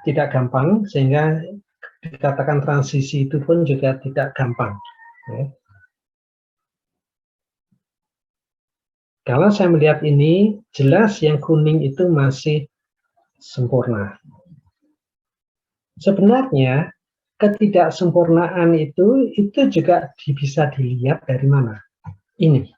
tidak gampang, sehingga dikatakan transisi itu pun juga tidak gampang. Ya. Kalau saya melihat ini, jelas yang kuning itu masih sempurna. Sebenarnya ketidaksempurnaan itu juga bisa dilihat dari mana? Ini.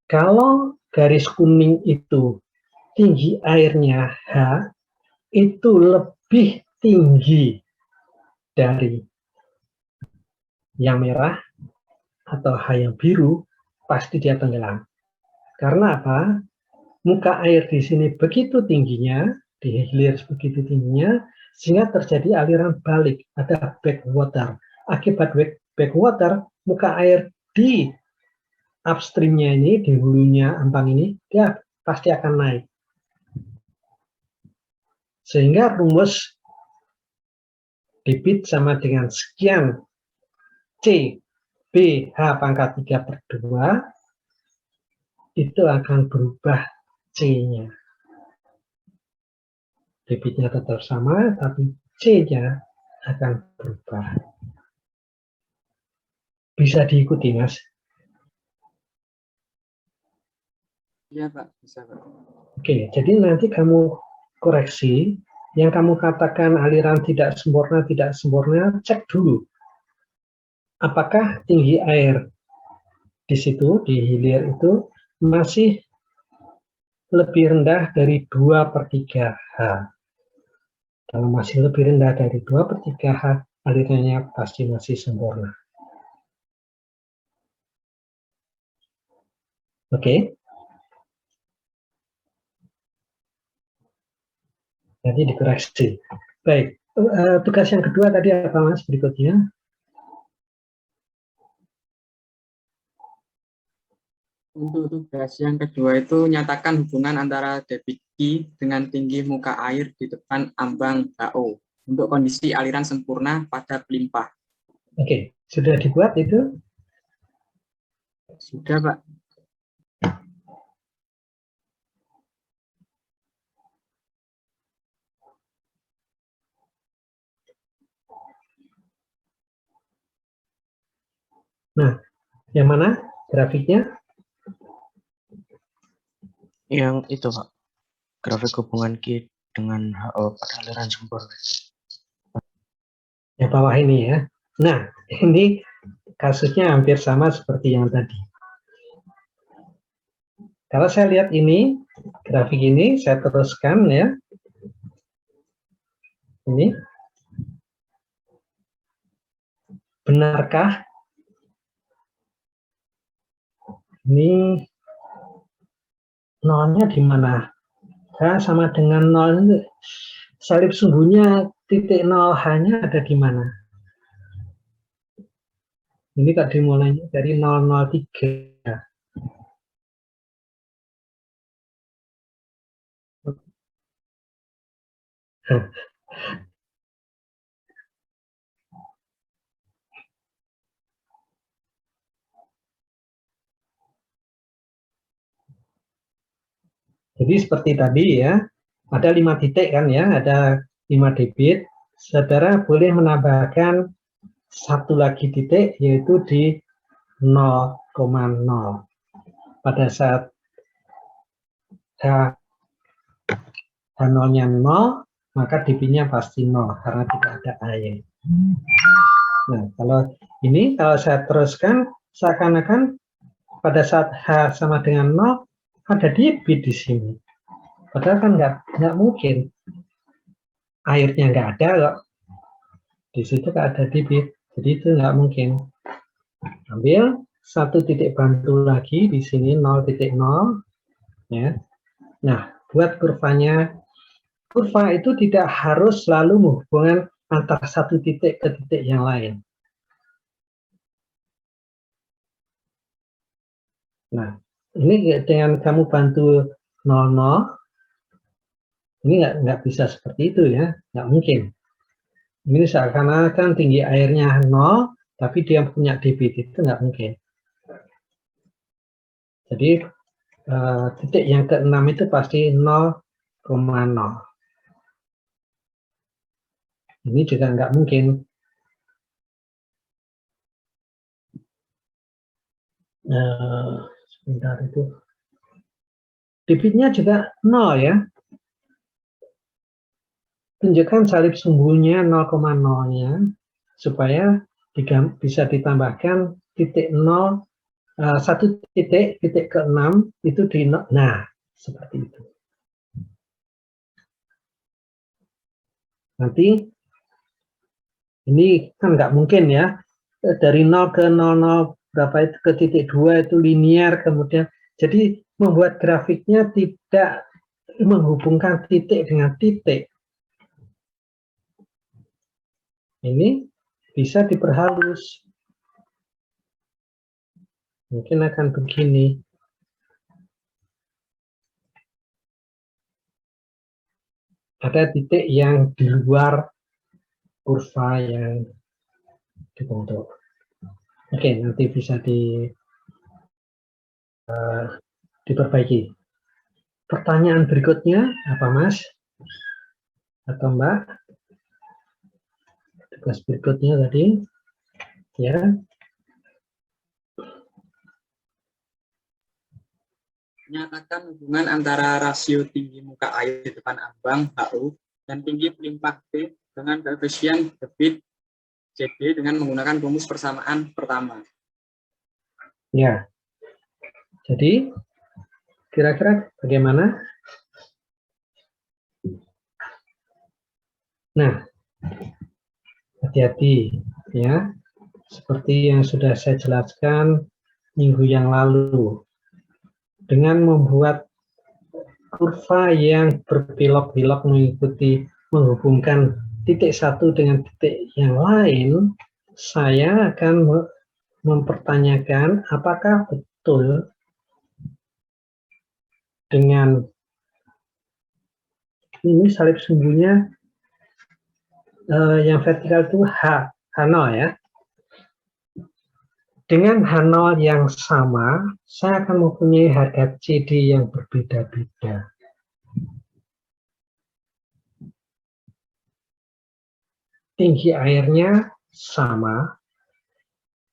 Kalau garis kuning itu tinggi airnya H, itu lebih tinggi dari yang merah atau H yang biru, pasti dia tenggelam. Karena apa? Muka air di sini begitu tingginya, di hilir begitu tingginya, sehingga terjadi aliran balik, ada backwater. Akibat backwater, muka air di upstreamnya ini, di hulunya Ampang ini, dia pasti akan naik. Sehingga rumus debit sama dengan sekian C B H pangkat 3/2 itu akan berubah C-nya. Debitnya tetap sama, tapi C-nya akan berubah. Bisa diikuti, Mas? Iya, Pak. Bisa, Pak. Oke, jadi nanti kamu koreksi, yang kamu katakan aliran tidak sempurna, cek dulu. Apakah tinggi air di situ, di hilir itu, masih lebih rendah dari 2/3 H. Kalau masih lebih rendah dari 2/3 H, alirannya pasti masih sempurna. Oke? Jadi dikoreksi. Baik, tugas yang kedua tadi apa, Mas, berikutnya? Untuk tugas yang kedua itu nyatakan hubungan antara debit Q dengan tinggi muka air di depan ambang HO untuk kondisi aliran sempurna pada pelimpah. Oke, sudah dibuat itu? Sudah, Pak. Nah, yang mana grafiknya? Yang itu, Pak. Grafik hubungan Q dengan HO pada aliran sempurna. Yang bawah ini ya. Nah, ini kasusnya hampir sama seperti yang tadi. Kalau saya lihat ini, grafik ini, saya teruskan ya. Ini. Benarkah ini nolnya di mana? H sama dengan 0 ini salib sumbunya titik 0 H-nya ada di mana? Ini kan dimulainya dari 003. Jadi seperti tadi ya, ada 5 titik kan ya, ada 5 debit. Saudara boleh menambahkan satu lagi titik, yaitu di 0,0. Pada saat H0-nya 0, maka debitnya pasti 0, karena tidak ada air. Nah, kalau ini, kalau saya teruskan, seakan-akan pada saat H sama dengan 0, ada debit di sini. Padahal kan nggak mungkin. Airnya nggak ada kok. Di situ nggak ada debit. Jadi itu nggak mungkin. Ambil satu titik bantu lagi di sini 0,0. Ya. Nah, buat kurvanya. Kurva itu tidak harus selalu menghubungkan antara satu titik ke titik yang lain. Nah, ini dengan kamu bantu 00, ini nggak bisa seperti itu ya, nggak mungkin. Ini seakan-akan tinggi airnya 0, tapi dia punya debit, itu nggak mungkin. Jadi titik yang ke-6 itu pasti 0,0. Ini juga nggak mungkin. Sebentar itu. Debitnya juga 0 ya. Tunjukkan salib sumbunya 0,0-nya supaya bisa ditambahkan titik 0, 1 titik ke-6 itu di 0. Nah, seperti itu. Nanti ini kan nggak mungkin ya, dari 0 ke 00 berapa itu ke titik 2 itu linear, kemudian jadi membuat grafiknya tidak menghubungkan titik dengan titik. Ini bisa diperhalus. Mungkin akan begini. Ada titik yang di luar kurva yang dibentuk. Oke, nanti bisa diperbaiki. Pertanyaan berikutnya apa, Mas? Atau Mbak? Tugas berikutnya tadi, ya. Menyatakan hubungan antara rasio tinggi muka air di depan ambang HU dan tinggi pelimpah P dengan koefisien debit CD dengan menggunakan rumus persamaan pertama. Ya. Jadi kira-kira bagaimana? Nah, hati-hati ya. Seperti yang sudah saya jelaskan minggu yang lalu. Dengan membuat kurva yang berbelok-belok menghubungkan titik satu dengan titik yang lain, saya akan mempertanyakan apakah betul dengan ini salib sumbunya yang vertikal itu H0 ya. Dengan H0 yang sama, saya akan mempunyai harga CD yang berbeda-beda. Tinggi airnya sama,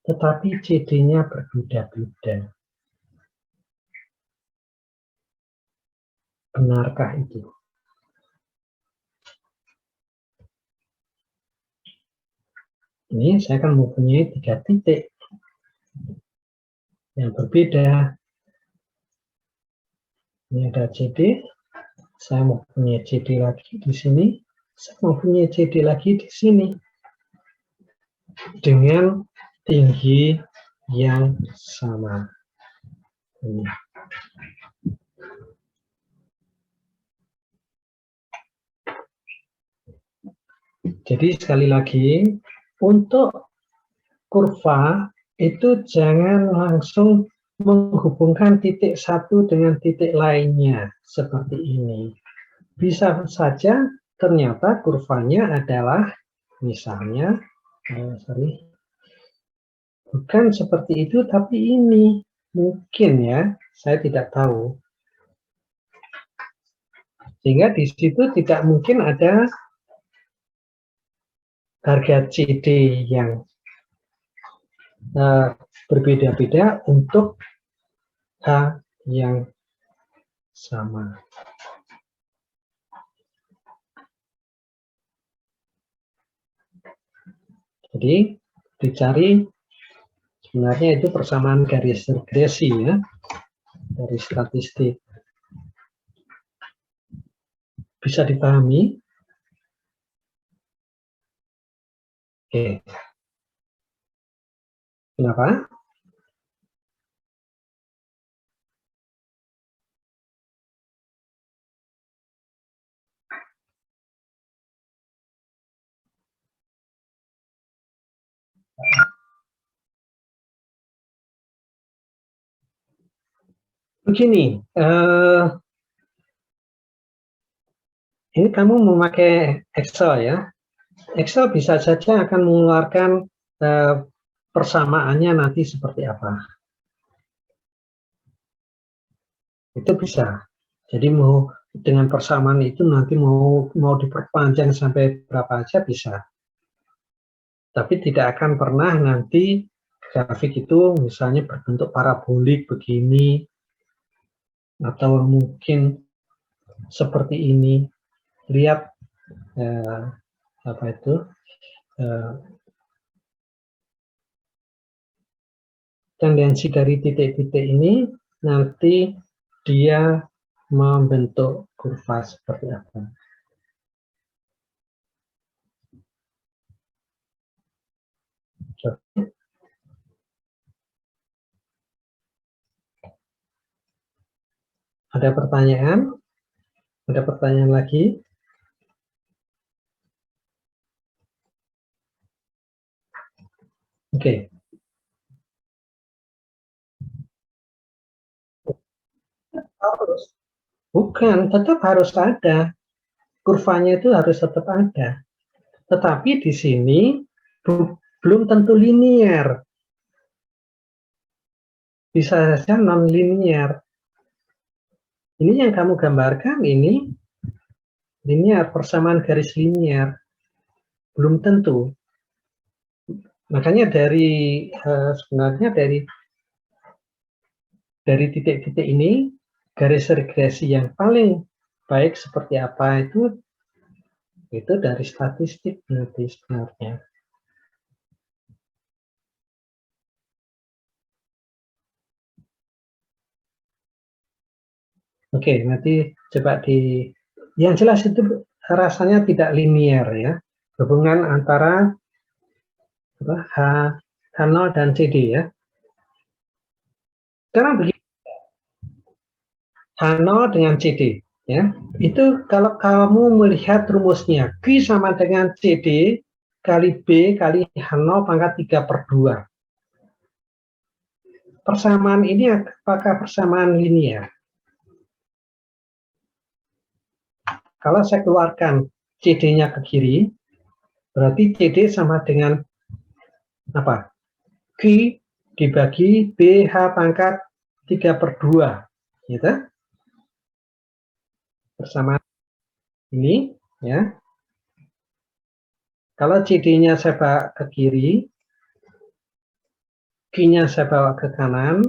tetapi CD-nya berbeda-beda. Benarkah itu? Ini saya akan mempunyai 3 titik yang berbeda. Ini ada CD, saya mempunyai CD lagi di sini, saya mempunyai CD lagi di sini dengan tinggi yang sama. Ini. Jadi sekali lagi, untuk kurva itu jangan langsung menghubungkan titik satu dengan titik lainnya seperti ini. Bisa saja ternyata kurvanya adalah misalnya bukan seperti itu, tapi ini mungkin ya, saya tidak tahu. Sehingga di situ tidak mungkin ada harga CD yang berbeda-beda untuk H yang sama. Jadi dicari sebenarnya itu persamaan garis regresi ya, dari statistik. Bisa dipahami? Oke. Kenapa? Begini, ini kamu memakai Excel ya. Excel bisa saja akan mengeluarkan persamaannya nanti seperti apa. Itu bisa. Jadi mau dengan persamaan itu nanti mau diperpanjang sampai berapa aja bisa. Tapi tidak akan pernah nanti grafik itu misalnya berbentuk parabolik begini, atau mungkin seperti ini. Lihat apa itu tendensi dari titik-titik ini, nanti dia membentuk kurva seperti apa. Ada pertanyaan? Ada pertanyaan lagi? Oke. Harus. Bukan, tetap harus ada. Kurvanya itu harus tetap ada. Tetapi di sini belum tentu linear. Bisa saja non-linear. Ini yang kamu gambarkan, ini linear, persamaan garis linear. Belum tentu. Makanya sebenarnya dari titik-titik ini, garis regresi yang paling baik seperti apa itu dari statistik nanti sebenarnya. Oke, nanti coba yang jelas itu rasanya tidak linear ya, hubungan antara H0 dan CD ya. Sekarang begini, H0 dengan CD ya, itu kalau kamu melihat rumusnya Q sama dengan CD kali B kali H0 pangkat 3/2. Persamaan ini apakah persamaan linear? Kalau saya keluarkan CD-nya ke kiri, berarti CD sama dengan apa? Q dibagi BH pangkat 3/2. Gitu? Persamaan ini, ya. Kalau CD-nya saya bawa ke kiri, Q-nya saya bawa ke kanan,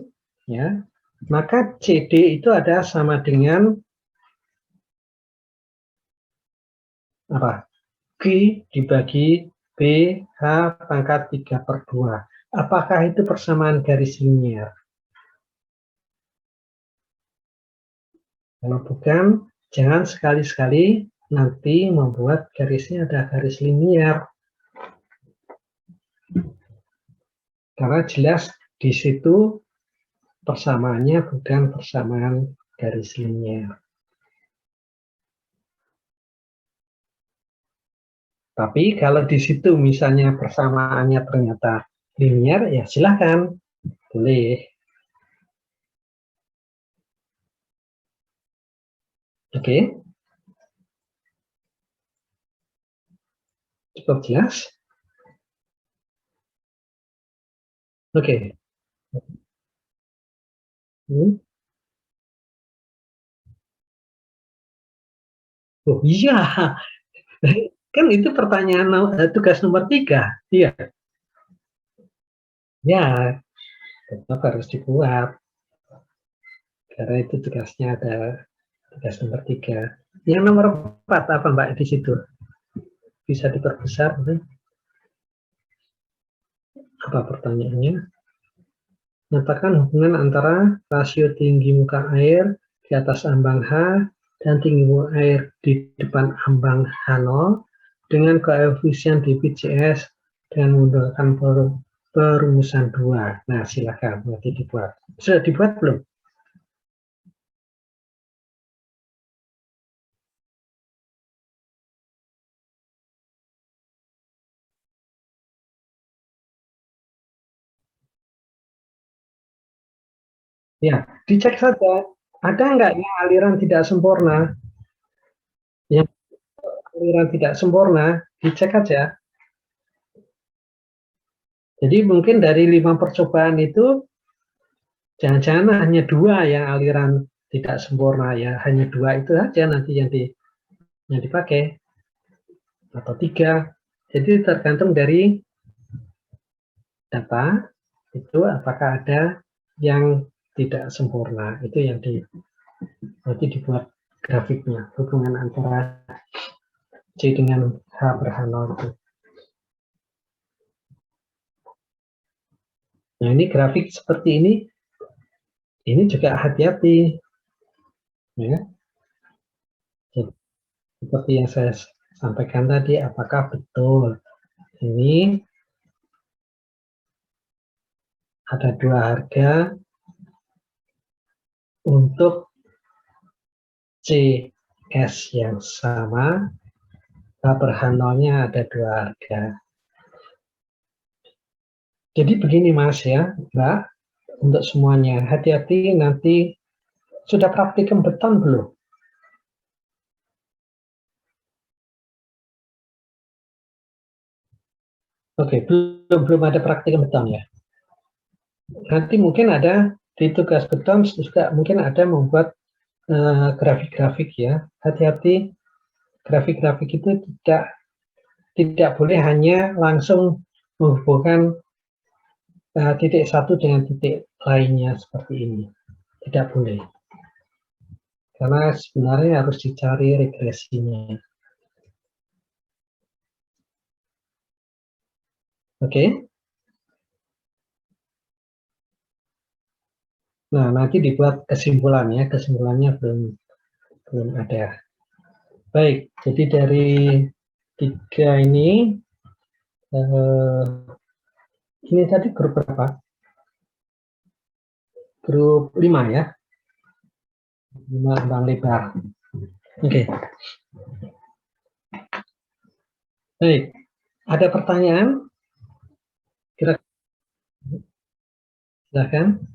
ya, maka CD itu ada sama dengan apa? Q dibagi BH pangkat 3/2. Apakah itu persamaan garis linear? Kalau bukan, jangan sekali-sekali nanti membuat garisnya ada garis linear. Karena jelas di situ persamaannya bukan persamaan garis linear. Tapi kalau di situ misalnya persamaannya ternyata linear, ya silakan, boleh. Oke, cukup jelas. Oke. Oh iya, kan itu pertanyaan tugas nomor 3. Iya. Ya, tetap harus dibuat. Karena itu tugasnya ada tugas nomor 3. Yang nomor 4 apa Mbak di situ? Bisa diperbesar? Apa pertanyaannya? Nyatakan hubungan antara rasio tinggi muka air di atas ambang H dan tinggi muka air di depan ambang H0 dengan koefisien debit CS dengan menggunakan perumusan 2. Nah, silakan nanti dibuat. Sudah dibuat belum? Ya, dicek saja. Ada nggak yang aliran tidak sempurna? Yang aliran tidak sempurna, dicek aja. Jadi mungkin dari 5 percobaan itu, jangan-jangan hanya 2 yang aliran tidak sempurna ya, hanya 2 itu saja nanti yang dipakai atau 3. Jadi tergantung dari data itu apakah ada yang tidak sempurna, itu yang nanti dibuat grafiknya, hubungan antara C dengan H per H0 itu. Nah, ini grafik seperti ini juga hati-hati, ya. Seperti yang saya sampaikan tadi, apakah betul ini ada 2 harga untuk CS yang sama, H per H0-nya ada 2 harga. Jadi begini Mas ya, Mbak, untuk semuanya, hati-hati nanti. Sudah praktikum beton belum? Oke, belum ada praktikum beton ya. Nanti mungkin ada di tugas beton juga mungkin ada membuat grafik-grafik ya. Hati-hati, grafik-grafik itu tidak boleh hanya langsung menghubungkan titik satu dengan titik lainnya seperti ini. Tidak boleh. Karena sebenarnya harus dicari regresinya. Oke. Nah, nanti dibuat kesimpulannya. Kesimpulannya belum ada. Baik, jadi dari 3 ini tadi grup berapa? Grup 5 ya. 5 Bang Lebar. Oke. Baik. Ada pertanyaan? Kira-kira silakan.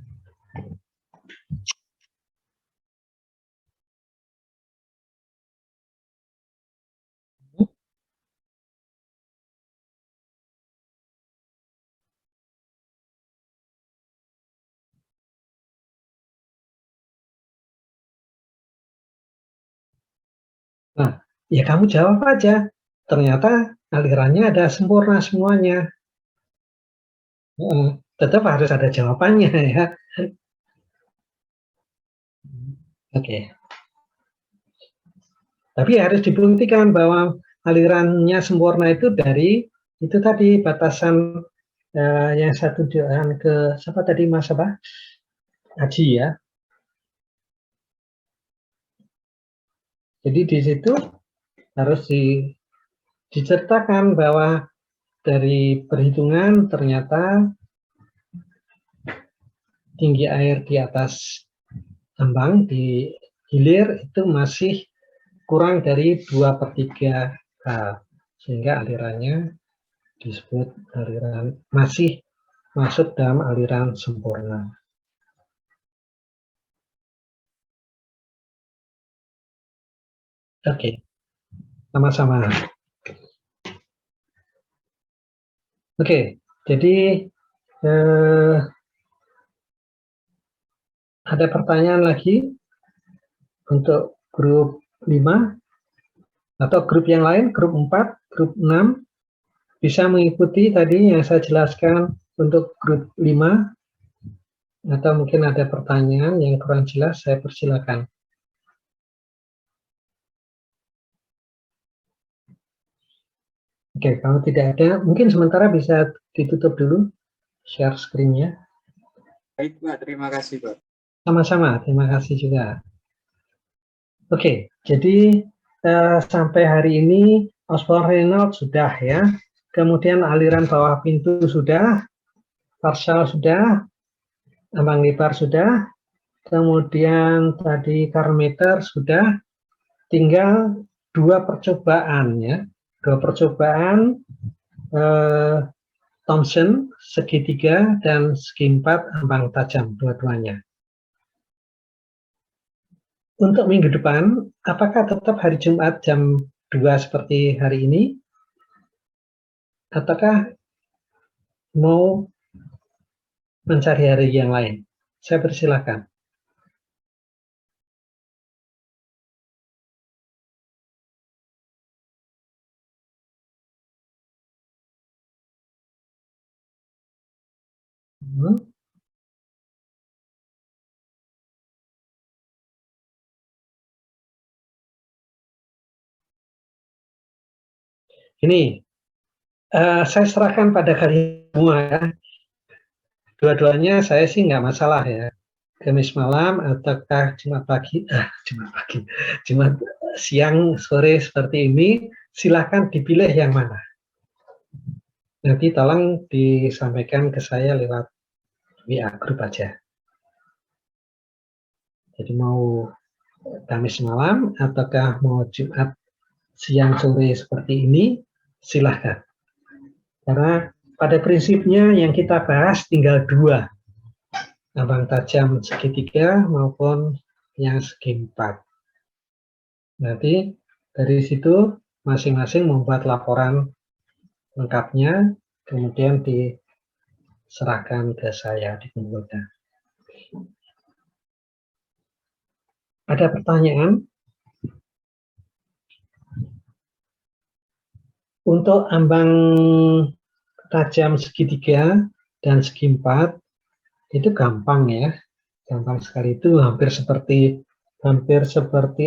Nah, ya kamu jawab aja. Ternyata alirannya ada sempurna semuanya. Tetap harus ada jawabannya ya. Oke. Tapi harus dibuktikan bahwa alirannya sempurna itu dari itu tadi batasan yang 1 ke siapa tadi Mas apa? Haji ya. Jadi di situ harus diceritakan bahwa dari perhitungan ternyata tinggi air di atas ambang di hilir itu masih kurang dari 2/3 K, sehingga alirannya disebut aliran masih masuk dalam aliran sempurna. Oke, sama-sama. Oke, jadi ada pertanyaan lagi untuk grup 5 atau grup yang lain, grup 4, grup 6 bisa mengikuti tadi yang saya jelaskan untuk grup 5 atau mungkin ada pertanyaan yang kurang jelas, saya persilakan. Oke, kalau tidak ada, mungkin sementara bisa ditutup dulu share screen-nya. Baik, Pak. Terima kasih, Pak. Sama-sama, terima kasih juga. Oke, jadi sampai hari ini Osborne Reynolds sudah ya. Kemudian aliran bawah pintu sudah, partial sudah, ambang lebar sudah, kemudian tadi karometer sudah, tinggal 2 percobaan ya. 2 percobaan Thomson segitiga dan segi 4 ambang tajam dua-duanya. Untuk minggu depan, apakah tetap hari Jumat jam 2 seperti hari ini? Ataukah mau mencari hari yang lain? Saya persilakan. Ini saya serahkan pada kalian semua ya. Dua-duanya saya sih nggak masalah ya. Kamis malam ataukah Jumat pagi, Jumat siang, sore seperti ini, silahkan dipilih yang mana. Nanti tolong disampaikan ke saya lewat WA grup aja. Jadi mau Kamis malam ataukah mau Jumat siang, sore seperti ini, silahkan. Karena pada prinsipnya yang kita bahas tinggal dua, ambang tajam segitiga maupun yang segi empat. Nanti dari situ masing-masing membuat laporan lengkapnya, kemudian diserahkan ke saya, dikumpulkan. Ada pertanyaan? Untuk ambang tajam segitiga dan segi empat, itu gampang ya. Gampang sekali, itu hampir seperti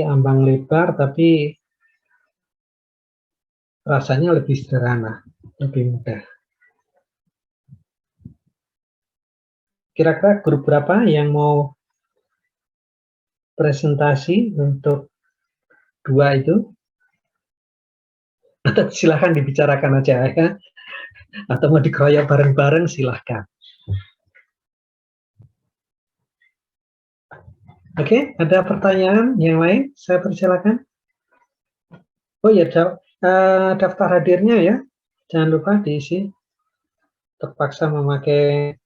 ambang lebar, tapi rasanya lebih sederhana, lebih mudah. Kira-kira grup berapa yang mau presentasi untuk dua itu? Atau silahkan dibicarakan aja ya, atau mau dikeroyok bareng-bareng silahkan. Oke, ada pertanyaan yang lain? Saya persilakan. Oh ya, daftar hadirnya ya, jangan lupa diisi. Terpaksa memakai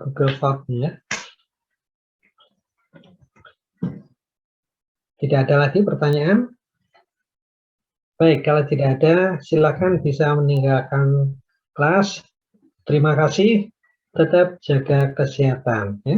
Google Form ya. Tidak ada lagi pertanyaan? Baik, kalau tidak ada, silakan bisa meninggalkan kelas. Terima kasih, tetap jaga kesehatan. Ya.